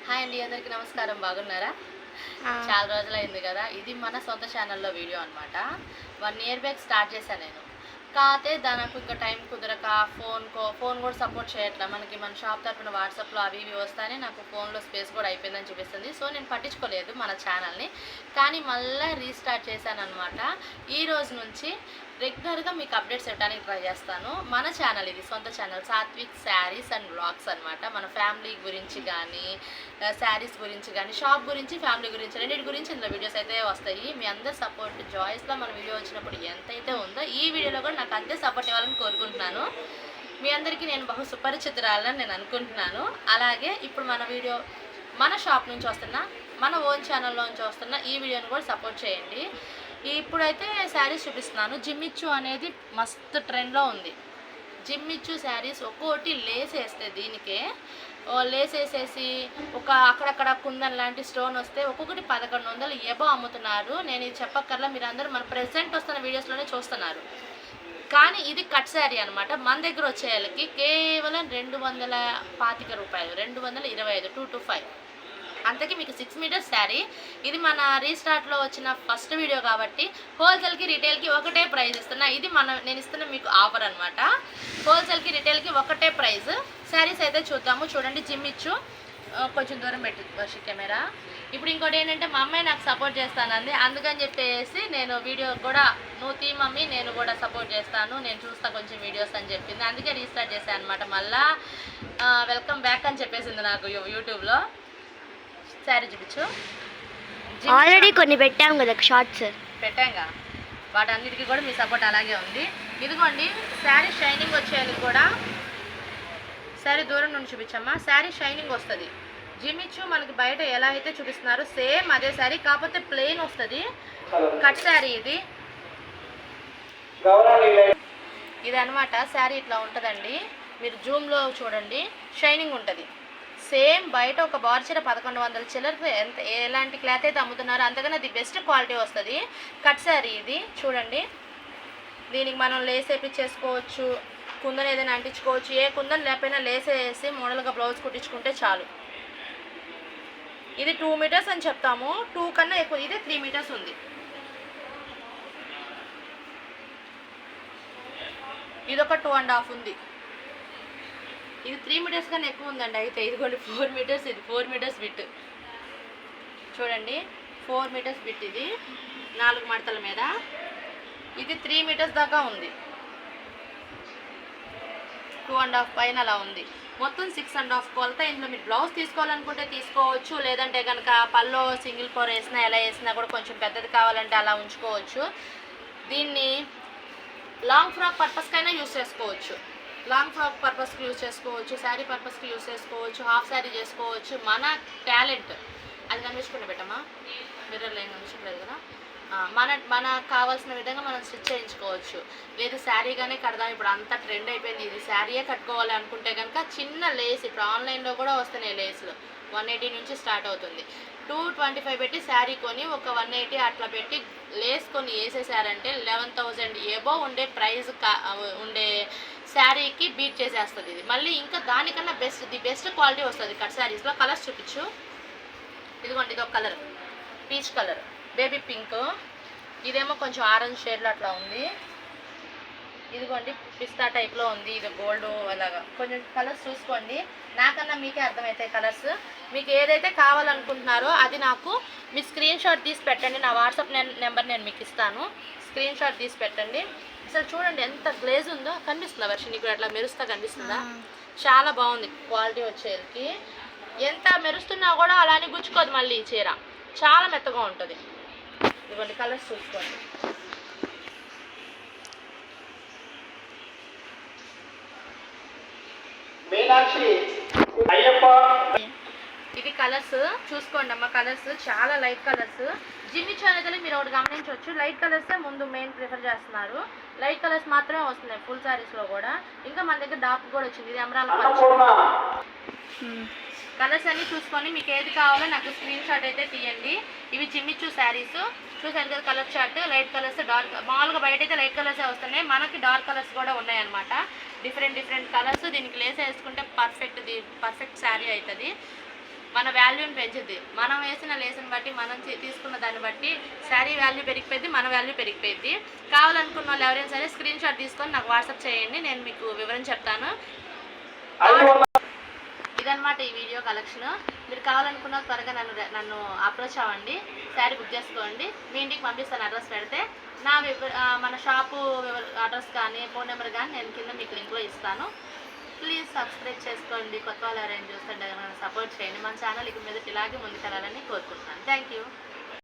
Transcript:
Hi అండి, అందరికీ నమస్కారం. బాగున్నారా? చాలా రోజులైంది కదా. ఇది మన సొంత ఛానల్లో వీడియో అనమాట. 1 ఇయర్ బ్యాక్ స్టార్ట్ చేశాను నేను. కాకపోతే దానికి ఇంకా టైం కుదరక ఫోన్ కూడా సపోర్ట్ చేయట్లా. మన షాప్ తరపున వాట్సాప్లో అవి ఇవి వస్తాయని నాకు ఫోన్లో స్పేస్ కూడా అయిపోయిందని చూపిస్తుంది. సో నేను పట్టించుకోలేదు మన ఛానల్ని. కానీ మళ్ళీ రీస్టార్ట్ చేశాను అనమాట. ఈ రోజు నుంచి రెగ్యులర్గా మీకు అప్డేట్స్ ఇవ్వడానికి ట్రై చేస్తాను. మన ఛానల్ ఇది సొంత channel, Satvik saris and vlogs అనమాట. మన ఫ్యామిలీ గురించి కానీ, శారీస్ గురించి కానీ, షాప్ గురించి, ఫ్యామిలీ గురించి, రెండింటి గురించి ఇందులో వీడియోస్ అయితే వస్తాయి. మీ అందరి సపోర్ట్ జాయిస్లో మన వీడియో వచ్చినప్పుడు ఎంతైతే ఉందో ఈ వీడియోలో కూడా నాకు అంతే సపోర్ట్ ఇవ్వాలని కోరుకుంటున్నాను. మీ అందరికీ నేను బహు సుపరిచితురాలని నేను అనుకుంటున్నాను. అలాగే ఇప్పుడు మన వీడియో మన షాప్ నుంచి వస్తున్న, మన ఓన్ ఛానల్లో నుంచి వస్తున్న ఈ వీడియోని కూడా సపోర్ట్ చేయండి. ఇప్పుడైతే శారీస్ చూపిస్తున్నాను. జిమ్మిచ్చు అనేది మస్తు ట్రెండ్లో ఉంది. జిమ్మిచ్చు శారీస్ ఒక్కోటి లేస్ వేస్తే దీనికే లేస్ వేసేసి ఒక అక్కడక్కడ కుందన్ లాంటి స్టోన్ వస్తే ఒక్కొక్కటి 1100 ఎబో అమ్ముతున్నారు. నేను ఇది చెప్పక్కర్లా, మీరు అందరూ మన ప్రెసెంట్ వస్తున్న వీడియోస్లోనే చూస్తున్నారు. కానీ ఇది కట్ శారీ అనమాట. మన దగ్గర వచ్చేయాలకి కేవలం 225 రూపాయలు, 225, 225. అంతకీ మీకు 6 మీటర్స్ శారీ. ఇది మన రీస్టార్ట్లో వచ్చిన ఫస్ట్ వీడియో కాబట్టి హోల్సేల్కి రిటైల్కి ఒకటే ప్రైస్ ఇస్తున్నా. ఇది నేను ఇస్తున్న మీకు ఆఫర్ అనమాట. హోల్సేల్కి రిటైల్కి ఒకటే ప్రైస్. శారీస్ అయితే చూద్దాము. చూడండి, జిమ్మిచ్చు కొంచెం దూరం పెట్టి కెమెరా. ఇప్పుడు ఇంకోటి ఏంటంటే, మా అమ్మాయి నాకు సపోర్ట్ చేస్తానంది. అందుకని చెప్పేసి నేను వీడియో కూడా, నువ్వు తీ మమ్మీ, నేను కూడా సపోర్ట్ చేస్తాను, నేను చూస్తా కొంచెం వీడియోస్ అని చెప్పింది. అందుకే రీస్టార్ట్ చేశాను అనమాట. మళ్ళా వెల్కమ్ బ్యాక్ అని చెప్పేసింది నాకు యూట్యూబ్లో. శారీ చూపించు. ఆల్రెడీ కొన్ని పెట్టాం కదా షార్ట్స్, పెట్టాంగా. వాటన్నిటికీ కూడా మీ సపోర్ట్ అలాగే ఉంది. ఇదిగోండి, శారీ షైనింగ్ వచ్చేయాలి కూడా. శారీ దూరం నుండి చూపించమ్మా. శారీ షైనింగ్ వస్తుంది. జిమ్మిచ్చు మనకి బయట ఎలా అయితే చూపిస్తున్నారు సేమ్ అదే శారీ, కాకపోతే ప్లెయిన్ వస్తుంది. కట్ శారీ ఇది అనమాట. శారీ ఇట్లా ఉంటుందండి. మీరు జూమ్లో చూడండి, షైనింగ్ ఉంటుంది. సేమ్ బయట ఒక బార్చీర 1100 చిల్లరకు ఎలాంటి క్లాత్ అయితే అమ్ముతున్నారో అంతకన్నా అది బెస్ట్ క్వాలిటీ వస్తుంది. కట్ శారీ ఇది చూడండి. దీనికి మనం లేస్ వేపించేసుకోవచ్చు, కుందన్ ఏదైనా అంటించుకోవచ్చు. ఏ కుందన్ లేకపోయినా లేస్ వేసి మోడల్గా బ్లౌజ్ కుట్టించుకుంటే చాలు. ఇది 2 మీటర్స్ అని చెప్తాము, 2 కన్నా ఎక్కువ. ఇది 3 మీటర్స్ ఉంది. ఇదొక 2.5 ఉంది. ఇది 3 మీటర్స్ కన్నా ఎక్కువ ఉందండి. అయితే ఇదిగోండి 4 మీటర్స్. ఇది 4 మీటర్స్ బిట్ చూడండి. 4 మీటర్స్ బిట్. ఇది 4 మడతల మీద. ఇది 3 మీటర్స్ దాకా ఉంది. 2.5 పైన అలా ఉంది. మొత్తం 6.5 కొలత. ఇందులో మీరు బ్లౌజ్ తీసుకోవాలనుకుంటే తీసుకోవచ్చు, లేదంటే కనుక పల్లో సింగిల్ కోర్ వేసినా ఎలా వేసినా కూడా కొంచెం పెద్దది కావాలంటే అలా ఉంచుకోవచ్చు. దీన్ని లాంగ్ ఫ్రాక్ పర్పస్కైనా యూస్ చేసుకోవచ్చు. లాంగ్ ఫ్రాక్ పర్పస్కి యూజ్ చేసుకోవచ్చు, శారీ పర్పస్కి యూజ్ చేసుకోవచ్చు, హాఫ్ శారీ చేసుకోవచ్చు. మన టాలెంట్ అది కనిపించుకుంటే పెట్టమ్మా. మిర్రర్లో ఏం కనిపించట్లేదు కదా. మనకు కావాల్సిన విధంగా మనం స్టిచ్ చేయించుకోవచ్చు. లేదు శారీగానే కడదాం, ఇప్పుడు అంతా ట్రెండ్ అయిపోయింది, ఇది శారీయే కట్టుకోవాలి అనుకుంటే కనుక చిన్న లేస్, ఇప్పుడు ఆన్లైన్లో కూడా వస్తున్నాయి లేస్లు. 180 నుంచి స్టార్ట్ అవుతుంది. 225 పెట్టి శారీ కొని ఒక 180 అట్లా పెట్టి లేస్ కొని వేసేసారంటే 11,000 ఎబో ఉండే ప్రైస్ ఉండే శారీకి బీట్ చేసేస్తుంది ఇది. మళ్ళీ ఇంకా దానికన్నా ది బెస్ట్ క్వాలిటీ వస్తుంది కట్ శారీస్లో. కలర్స్ చూపించు. ఇదిగోండి, ఇది ఒక colour, peach colour, baby pink. ఇదేమో కొంచెం ఆరెంజ్ షేడ్లో అట్లా ఉంది. ఇదిగోండి, పిస్తా టైప్లో ఉంది. ఇది గోల్డ్ అలాగా. కొంచెం కలర్స్ చూసుకోండి, నాకన్నా మీకే అర్థమవుతాయి కలర్స్. మీకు ఏదైతే కావాలనుకుంటున్నారో అది నాకు మీ స్క్రీన్ షాట్ తీసి పెట్టండి. నా వాట్సాప్ నెంబర్ నేను మీకు ఇస్తాను. స్క్రీన్ షాట్ తీసి పెట్టండి. అసలు చూడండి ఎంత గ్లేజ్ ఉందో. కనిపిస్తుందా వర్షం నీకు? అట్లా మెరుస్తా కనిపిస్తుందా? చాలా బాగుంది క్వాలిటీ వచ్చేకి. ఎంత మెరుస్తున్నా కూడా అలానే గుచ్చుకోదు మళ్ళీ ఈ చీర. చాలా మెత్తగా ఉంటుంది. ఇదిగోండి, కలర్స్ చూసుకోండి. ఇది కలర్స్ చూసుకోండి అమ్మ. కలర్స్ చాలా లైట్ కలర్స్. జిమ్మిచ్చు అనేది మీరు ఒకటి గమనించవచ్చు, లైట్ కలర్సే ముందు మెయిన్ ప్రిఫర్ చేస్తున్నారు. లైట్ కలర్స్ మాత్రమే వస్తున్నాయి ఫుల్ శారీస్లో కూడా. ఇంకా మన దగ్గర డార్క్ కూడా వచ్చింది. ఇది ఎమరాల్డ్ కలర్స్ అన్ని చూసుకొని మీకు ఏది కావాలో నాకు స్క్రీన్ షాట్ అయితే తీయండి. ఇవి జిమ్మిచ్చు శారీస్. చూసారు కదా colour chart. Light colours, dark. మామూలుగా బయట అయితే లైట్ కలర్సే వస్తున్నాయి, మనకి డార్క్ కలర్స్ కూడా ఉన్నాయన్నమాట. Different colours. దీనికి లేస్ వేసుకుంటే పర్ఫెక్ట్ శారీ అవుతుంది. మన వాల్యూని పెంచుద్ది. మనం వేసిన లేసుని బట్టి, మనం తీసుకున్న దాన్ని బట్టి శారీ వాల్యూ పెరిగిపోయింది, మన వాల్యూ పెరిగిపోయింది. కావాలనుకున్న వాళ్ళు ఎవరైనా సరే స్క్రీన్ షాట్ తీసుకొని నాకు వాట్సాప్ చేయండి, నేను మీకు వివరం చెప్తాను. ఇదన్నమాట ఈ వీడియో కలెక్షన్. మీరు కావాలనుకున్న త్వరగా నన్ను అప్రోచ్ అవ్వండి, శారీ బుక్ చేసుకోండి. మీ ఇంటికి పంపిస్తాను అడ్రస్ పెడితే. మన షాపు అడ్రస్ కానీ ఫోన్ నెంబర్ కానీ నేను కింద మీకు లింక్లో ఇస్తాను. ప్లీజ్ సబ్స్క్రైబ్ చేసుకోండి. కొత్త వాళ్ళు ఎవరైనా చూస్తుంటే సపోర్ట్ చేయండి. మన ఛానల్ ఇక మీద ఇలాగే ముందుకెళ్ళాలని కోరుకుంటున్నాను. Thank you.